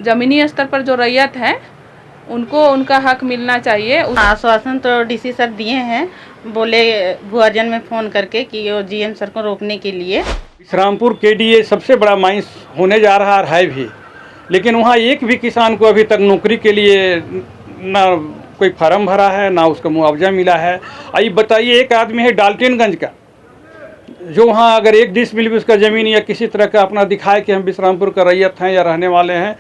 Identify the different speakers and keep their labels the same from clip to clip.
Speaker 1: ज़मीनी स्तर पर जो रैयत है उनको उनका हक मिलना चाहिए।
Speaker 2: आश्वासन तो डीसी सर दिए हैं, बोले भुआजन में फ़ोन करके कि वो जीएम सर को रोकने के लिए।
Speaker 3: विश्रामपुर केडीए सबसे बड़ा माइंस होने जा रहा है भी, लेकिन वहाँ एक भी किसान को अभी तक नौकरी के लिए ना कोई फार्म भरा है, ना उसका मुआवजा मिला है। आइए बताइए, एक आदमी है डाल्टनगंज का, जो वहाँ अगर एक डिसमिल भी उसका ज़मीन या किसी तरह का अपना दिखाए कि हम विश्रामपुर का रैयत हैं या रहने वाले हैं,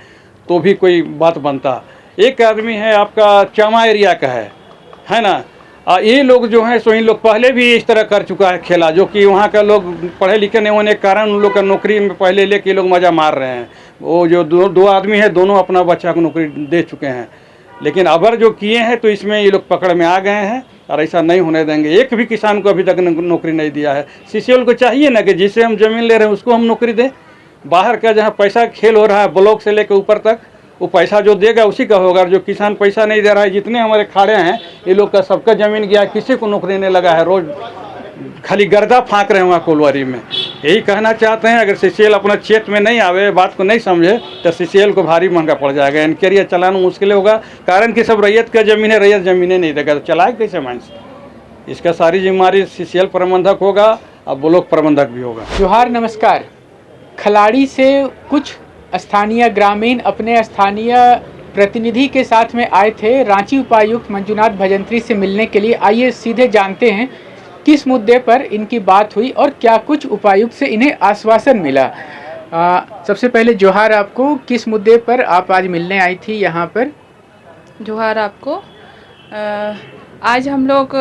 Speaker 3: तो भी कोई बात बनता। एक आदमी है आपका चामा एरिया का है ना। ये लोग जो हैं सो इन लोग पहले भी इस तरह कर चुका है खेला, जो कि वहाँ का लोग पढ़े लिखे नहीं होने के कारण उन लोग का नौकरी में पहले लेके लोग मज़ा मार रहे हैं। वो जो दो आदमी है, दोनों अपना बच्चा को नौकरी दे चुके हैं, लेकिन अबर जो किए हैं तो इसमें ये लोग पकड़ में आ गए हैं और ऐसा नहीं होने देंगे। एक भी किसान को अभी तक नौकरी नहीं दिया है। सीसीएल को चाहिए ना कि जिससे हम ज़मीन ले रहे हैं उसको हम नौकरी दें। बाहर का जहाँ पैसा खेल हो रहा है ब्लॉक से लेकर ऊपर तक, वो पैसा जो देगा उसी का होगा। जो किसान पैसा नहीं दे रहा है, जितने हमारे खाड़े हैं ये लोग का सबका ज़मीन गया, किसी को नौकरी नहीं लगा है। रोज़ खाली गर्दा फाँक रहे हैं वहाँ कोलवारी में। यही कहना चाहते हैं, अगर सीसीएल अपना क्षेत्र में नहीं आवे, बात को नहीं समझे, तो सीसीएल को भारी महंगा पड़ जाएगा। इनके लिए चलाना मुश्किल होगा, कारण कि सब रैयत का ज़मीन है, रैयत ज़मीनें नहीं देगा तो चलाए कैसे माइंस। इसका सारी जिम्मेदारी सीसीएल प्रबंधक होगा और ब्लॉक प्रबंधक भी होगा।
Speaker 4: जोहार, नमस्कार। खलाड़ी से कुछ स्थानीय ग्रामीण अपने स्थानीय प्रतिनिधि के साथ में आए थे रांची उपायुक्त मंजुनाथ भजंत्री से मिलने के लिए। आइए सीधे जानते हैं किस मुद्दे पर इनकी बात हुई और क्या कुछ उपायुक्त से इन्हें आश्वासन मिला। सबसे पहले जोहार आपको, किस मुद्दे पर आप आज मिलने आई थी यहाँ पर?
Speaker 1: जोहार आपको। आज हम लोग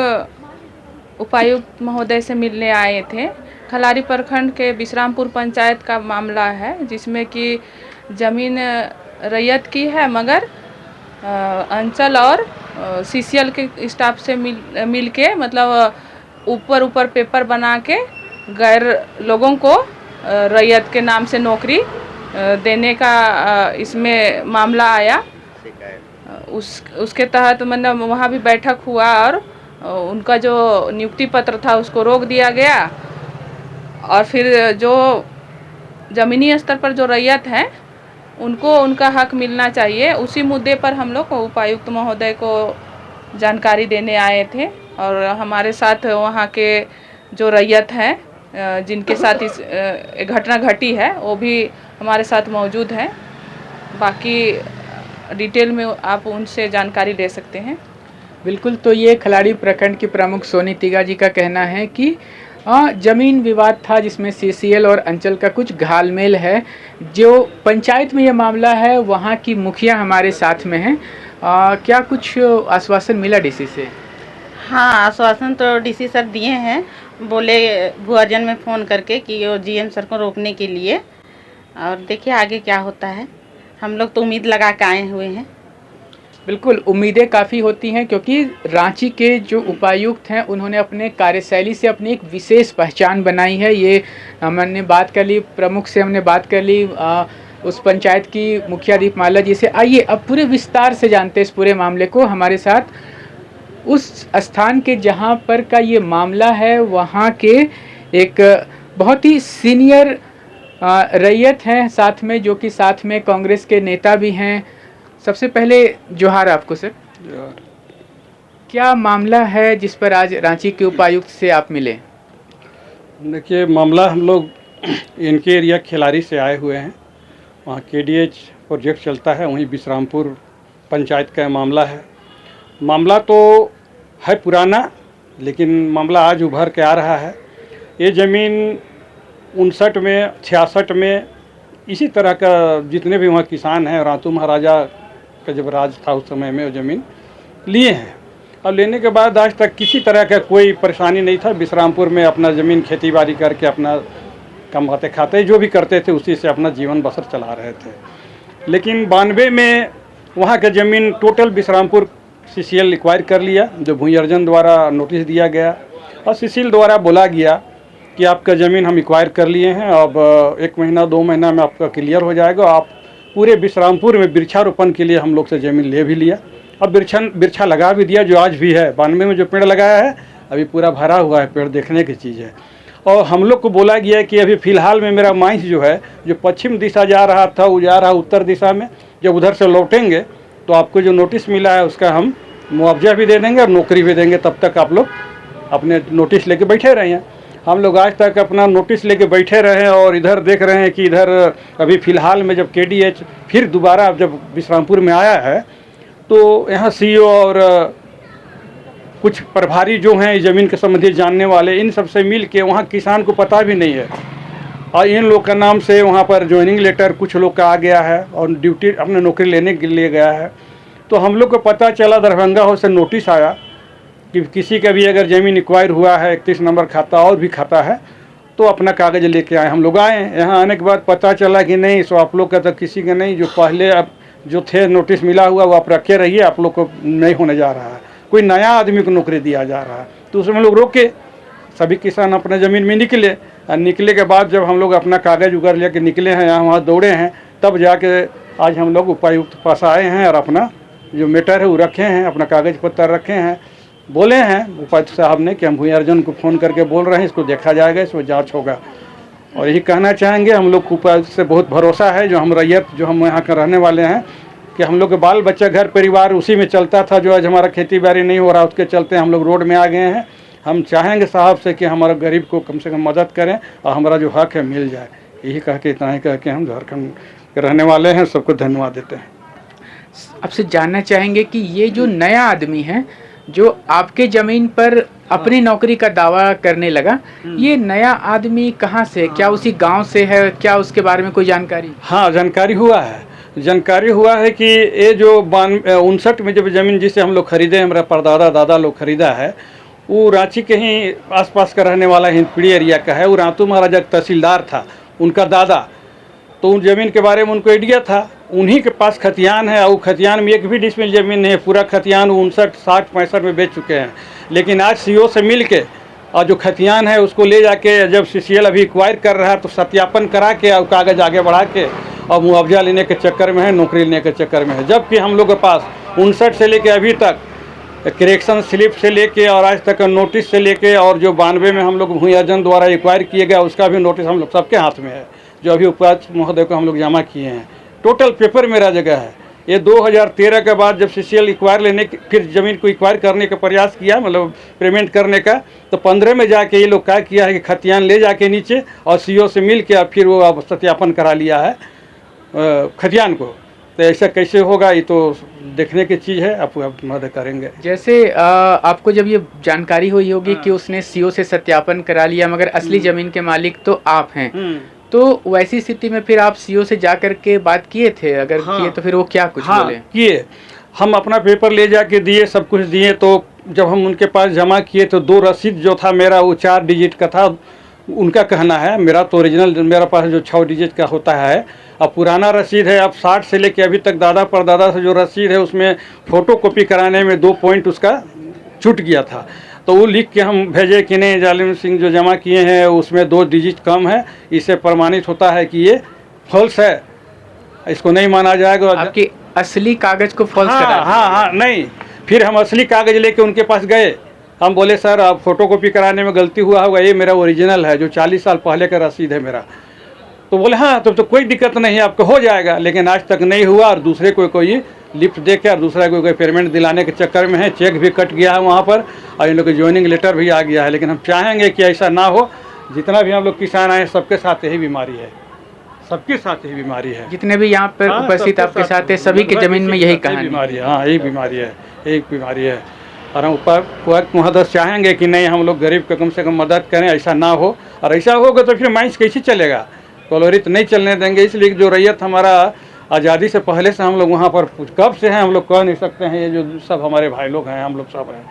Speaker 1: उपायुक्त महोदय से मिलने आए थे। खलारी प्रखंड के विश्रामपुर पंचायत का मामला है, जिसमें कि ज़मीन रैयत की है, मगर अंचल और सीसीएल के स्टाफ से मिल के, मतलब ऊपर पेपर बना के गैर लोगों को रैयत के नाम से नौकरी देने का इसमें मामला आया। उसके तहत मतलब वहाँ भी बैठक हुआ और उनका जो नियुक्ति पत्र था उसको रोक दिया गया। और फिर जो ज़मीनी स्तर पर जो रैयत है उनको उनका हक मिलना चाहिए, उसी मुद्दे पर हम लोग उपायुक्त महोदय को जानकारी देने आए थे। और हमारे साथ वहाँ के जो रैयत हैं जिनके साथ इस घटना घटी है वो भी हमारे साथ मौजूद हैं। बाकी डिटेल में आप उनसे जानकारी ले सकते हैं।
Speaker 4: बिल्कुल। तो ये खलाड़ी प्रखंड की प्रमुख सोनी तिगा जी का कहना है कि ज़मीन विवाद था जिसमें सीसीएल और अंचल का कुछ घालमेल है। जो पंचायत में ये मामला है वहाँ की मुखिया हमारे साथ में हैं। क्या कुछ आश्वासन मिला डीसी से?
Speaker 2: हाँ, आश्वासन तो डीसी सर दिए हैं, बोले भुआजन में फ़ोन करके कि वो जीएम सर को रोकने के लिए। और देखिए आगे क्या होता है। हम लोग तो उम्मीद लगा के आए हुए हैं।
Speaker 4: बिल्कुल, उम्मीदें काफ़ी होती हैं क्योंकि रांची के जो उपायुक्त हैं उन्होंने अपने कार्यशैली से अपनी एक विशेष पहचान बनाई है। ये हमने बात कर ली, प्रमुख से हमने बात कर ली, उस पंचायत की मुखिया दीपमाला जी से। आइए अब पूरे विस्तार से जानते हैं इस पूरे मामले को। हमारे साथ उस स्थान के जहां पर का ये मामला है वहां के एक बहुत ही सीनियर रैयत हैं साथ में, जो कि साथ में कांग्रेस के नेता भी हैं। सबसे पहले जोहार आपको सर।
Speaker 3: जोहार।
Speaker 4: क्या मामला है जिस पर आज रांची के उपायुक्त से आप मिले?
Speaker 3: देखिए, मामला हम लोग इनके एरिया खिलाड़ी से आए हुए हैं। वहाँ केडीएच प्रोजेक्ट चलता है, वहीं विश्रामपुर पंचायत का मामला है। मामला तो है पुराना, लेकिन मामला आज उभर के आ रहा है। ये ज़मीन 59 में 66 में इसी तरह का जितने भी वहाँ किसान हैं, रातू महाराजा का जब राज था उस समय में वो ज़मीन लिए हैं। और लेने के बाद आज तक किसी तरह का कोई परेशानी नहीं था। विश्रामपुर में अपना ज़मीन खेती बाड़ी करके अपना कमाते खाते जो भी करते थे उसी से अपना जीवन बसर चला रहे थे। लेकिन 92 में वहाँ का ज़मीन टोटल विश्रामपुर सीसीएल एक्वायर कर लिया, जो भूयर्जन द्वारा नोटिस दिया गया और सीसीएल द्वारा बोला गया कि आपका ज़मीन हम एक्वायर कर लिए हैं, अब 1 महीना 2 महीना में आपका क्लियर हो जाएगा। आप पूरे विश्रामपुर में वृक्षारोपण के लिए हम लोग से ज़मीन ले भी लिया और वृक्षा लगा भी दिया, जो आज भी है। 92 में जो पेड़ लगाया है अभी पूरा भरा हुआ है, पेड़ देखने की चीज़ है। और हम लोग को बोला गया कि अभी फ़िलहाल में मेरा माइंस जो है, जो पश्चिम दिशा जा रहा था वो जा रहा उत्तर दिशा में, जब उधर से लौटेंगे तो आपको जो नोटिस मिला है उसका हम मुआवजा भी दे देंगे और नौकरी भी देंगे, तब तक आप लोग अपने नोटिस लेके बैठे रहे हैं। हम लोग आज तक अपना नोटिस लेके बैठे रहे हैं और इधर देख रहे हैं कि इधर अभी फ़िलहाल में जब KDH फिर दोबारा जब विश्रामपुर में आया है तो यहाँ CO और कुछ प्रभारी जो हैं ज़मीन के संबंधी जानने वाले, इन सब से मिल के वहाँ किसान को पता भी नहीं है और इन लोग का नाम से वहाँ पर ज्वाइनिंग लेटर कुछ लोग का आ गया है और ड्यूटी अपने नौकरी लेने के लिए गया है। तो हम लोग को पता चला दरभंगा हाउस से नोटिस आया कि किसी का भी अगर ज़मीन एक्वायर हुआ है 31 नंबर खाता और भी खाता है तो अपना कागज़ लेके आए। हम लोग आए, यहाँ आने के बाद पता चला कि नहीं, सो आप लोग का तो किसी का नहीं, जो पहले अब जो थे नोटिस मिला हुआ वो आप रखे रहिए, आप लोग को नहीं होने जा रहा है, कोई नया आदमी को नौकरी दिया जा रहा है। तो उसमें लोग रोके, सभी किसान अपने ज़मीन में निकले और निकले के बाद जब हम लोग अपना कागज़ उगर लेके निकले हैं, यहाँ वहाँ दौड़े हैं, तब जाके आज हम लोग उपायुक्त पास आए हैं और अपना जो मैटर है वो रखे हैं, अपना कागज़ पत्र रखे हैं। बोले हैं उपायुक्त साहब ने कि हम भूयार्जन को फ़ोन करके बोल रहे हैं, इसको देखा जाएगा, इसमें जांच होगा। और यही कहना चाहेंगे, हम लोग को उपायुक्त से बहुत भरोसा है, जो हम रैयत जो हम यहाँ के रहने वाले हैं, कि हम लोग के बाल बच्चा घर परिवार उसी में चलता था। जो आज हमारा खेती बाड़ी नहीं हो रहा, उसके चलते हम लोग रोड में आ गए हैं। हम चाहेंगे साहब से कि हमारा गरीब को कम से कम मदद करें और हमारा जो हक है मिल जाए। यही कह के, इतना ही कह के हम झारखंड के रहने वाले हैं, सबको धन्यवाद देते हैं।
Speaker 4: आपसे जानना चाहेंगे कि ये जो नया आदमी है जो आपके ज़मीन पर अपनी नौकरी का दावा करने लगा, ये नया आदमी कहाँ से, क्या उसी गांव से है, क्या उसके बारे में कोई जानकारी?
Speaker 3: हाँ, जानकारी हुआ है। जानकारी हुआ है कि ये जो 59 में जब ज़मीन जिसे हम लोग खरीदे, हमारा परदादा दादा लोग खरीदा है, वो रांची के ही आसपास का रहने वाला हिंदपीढ़ी एरिया का है। वो रातू महाराजा तहसीलदार था, उनका दादा। तो उन ज़मीन के बारे में उनको आइडिया था, उन्हीं के पास खतियान है और खतियान में एक भी डिसमिल ज़मीन नहीं है। पूरा खतियान 59, 60, 65 में बेच चुके हैं। लेकिन आज CO से मिल के और जो खतियान है उसको ले जाके जब CCL अभी एक्वायर कर रहा है तो सत्यापन करा के और कागज़ आगे बढ़ा के और मुआवजा लेने के चक्कर में है, नौकरी लेने के चक्कर में है। जबकि हम लोग के पास 59 से लेके अभी तक करेक्शन स्लिप से लेके और आज तक नोटिस से लेके और जो 92 में हम लोग भूयार्जन द्वारा एक्वायर किए गया उसका भी नोटिस हम लोग सबके हाथ में है, जो अभी उपायुक्त महोदय को हम लोग जमा किए हैं। टोटल पेपर मेरा जगह है। ये 2013 के बाद जब CCL एक्वायर लेने के फिर ज़मीन को एक्वायर करने का प्रयास किया, मतलब पेमेंट करने का, तो 15 में जाके ये लोग क्या किया है कि खतियान ले जाके नीचे और CO से मिल के और फिर वो अब सत्यापन करा लिया है खतियान को। तो ऐसा कैसे होगा, ये तो देखने की चीज़ है, आप मदद करेंगे।
Speaker 4: जैसे आपको जब ये जानकारी हुई होगी कि उसने CO से सत्यापन करा लिया, मगर असली ज़मीन के मालिक तो आप हैं, तो वैसी स्थिति में फिर आप CO से जा कर के बात किए थे? अगर किए तो फिर वो क्या कुछ बोले?
Speaker 3: किए, हम अपना पेपर ले जाके दिए, सब कुछ दिए। तो जब हम उनके पास जमा किए तो 2 रसीद जो था मेरा वो 4 डिजिट का था। उनका कहना है, मेरा तो ओरिजिनल मेरा पास जो 6 डिजिट का होता है, अब पुराना रसीद है। अब 60 से लेके अभी तक दादा परदादा से जो रसीद है उसमें फ़ोटो कॉपी कराने में 2 पॉइंट उसका छूट गया था। तो वो लिख के हम भेजे कि नहीं, जालिम सिंह जो जमा किए हैं उसमें 2 डिजिट कम है, इससे प्रमाणित होता है कि ये फॉल्स है, इसको नहीं माना जाएगा।
Speaker 4: आपके असली कागज़ को फॉल्स करा?
Speaker 3: हाँ, नहीं। फिर हम असली कागज़ लेके उनके पास गए। हम बोले सर आप फोटोकॉपी कराने में गलती हुआ होगा, ये मेरा ओरिजिनल है जो 40 साल पहले का रसीद है मेरा। तो बोले हाँ तो कोई दिक्कत नहीं है, आपको हो जाएगा। लेकिन आज तक नहीं हुआ और दूसरे कोई लिफ्ट दे के और दूसरा कोई पेमेंट दिलाने के चक्कर में है। चेक भी कट गया है वहाँ पर और इन लोग की ज्वाइनिंग लेटर भी आ गया है। लेकिन हम चाहेंगे कि ऐसा ना हो। जितना भी हम लोग किसान आए सबके साथ यही बीमारी है, सबके साथ यही बीमारी है।
Speaker 4: जितने भी यहाँ पर उपस्थित आपके साथ है सभी की ज़मीन में यही कहानी
Speaker 3: बीमारी है। हाँ, यही बीमारी है, यही बीमारी है। और हम उपायुक्त महोदय चाहेंगे कि नहीं, हम लोग गरीब को कम से कम मदद करें, ऐसा ना हो। और ऐसा होगा तो फिर माइंस कैसे चलेगा, कॉलोरी तो नहीं चलने देंगे। इसलिए जो रैयत हमारा आज़ादी से पहले से हम लोग वहाँ पर कब से हैं हम लोग कह नहीं सकते हैं। ये जो सब हमारे भाई लोग हैं, हम लोग सब हैं।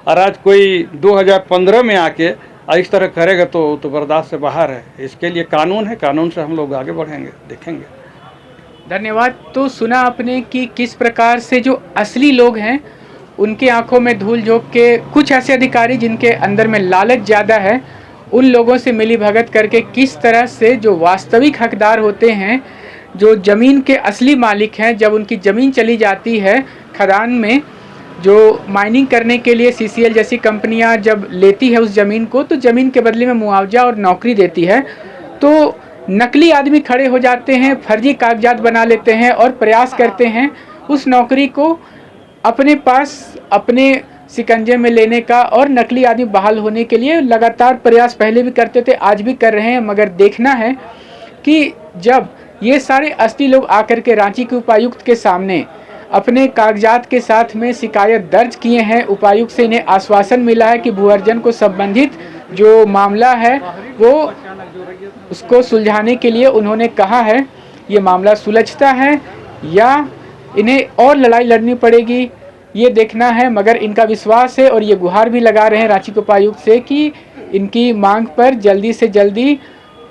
Speaker 3: और आज कोई 2015 में आके इस तरह करेगा तो बर्दाश्त से बाहर है। इसके लिए कानून है, कानून से हम लोग आगे बढ़ेंगे, देखेंगे।
Speaker 4: धन्यवाद। तो सुना आपने कि किस प्रकार से जो असली लोग हैं उनकी आंखों में धूल झोंक के कुछ ऐसे अधिकारी जिनके अंदर में लालच ज़्यादा है, उन लोगों से मिली भगत करके किस तरह से जो वास्तविक हकदार होते हैं, जो ज़मीन के असली मालिक हैं, जब उनकी ज़मीन चली जाती है खदान में, जो माइनिंग करने के लिए CCL जैसी कंपनियां जब लेती है उस ज़मीन को, तो ज़मीन के बदले में मुआवजा और नौकरी देती है। तो नकली आदमी खड़े हो जाते हैं, फर्जी कागजात बना लेते हैं और प्रयास करते हैं उस नौकरी को अपने पास अपने शिकंजे में लेने का, और नकली आदमी बहाल होने के लिए लगातार प्रयास पहले भी करते थे, आज भी कर रहे हैं। मगर देखना है कि जब ये सारे असली लोग आकर के रांची के उपायुक्त के सामने अपने कागजात के साथ में शिकायत दर्ज किए हैं, उपायुक्त से इन्हें आश्वासन मिला है कि भू अर्जन को संबंधित जो मामला है वो उसको सुलझाने के लिए उन्होंने कहा है, ये मामला सुलझता है या इन्हें और लड़ाई लड़नी पड़ेगी, ये देखना है। मगर इनका विश्वास है और ये गुहार भी लगा रहे हैं रांची के उपायुक्त से कि इनकी मांग पर जल्दी से जल्दी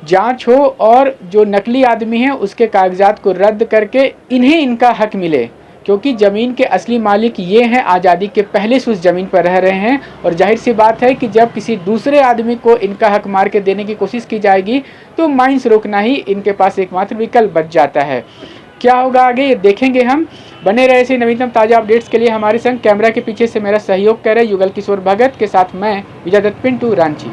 Speaker 4: जांच हो और जो नकली आदमी है उसके कागजात को रद्द करके इन्हें इनका हक मिले, क्योंकि ज़मीन के असली मालिक ये हैं, आज़ादी के पहले से उस ज़मीन पर रह रहे हैं। और जाहिर सी बात है कि जब किसी दूसरे आदमी को इनका हक मार के देने की कोशिश की जाएगी तो माइंस रोकना ही इनके पास एकमात्र विकल्प बच जाता है। क्या होगा आगे ये देखेंगे हम। बने रहे ऐसे नवीनतम ताज़ा अपडेट्स के लिए हमारे संग। कैमरा के पीछे से मेरा सहयोग कर रहे युगल किशोर भगत के साथ मैं विजय दत्त पिंटू, रांची।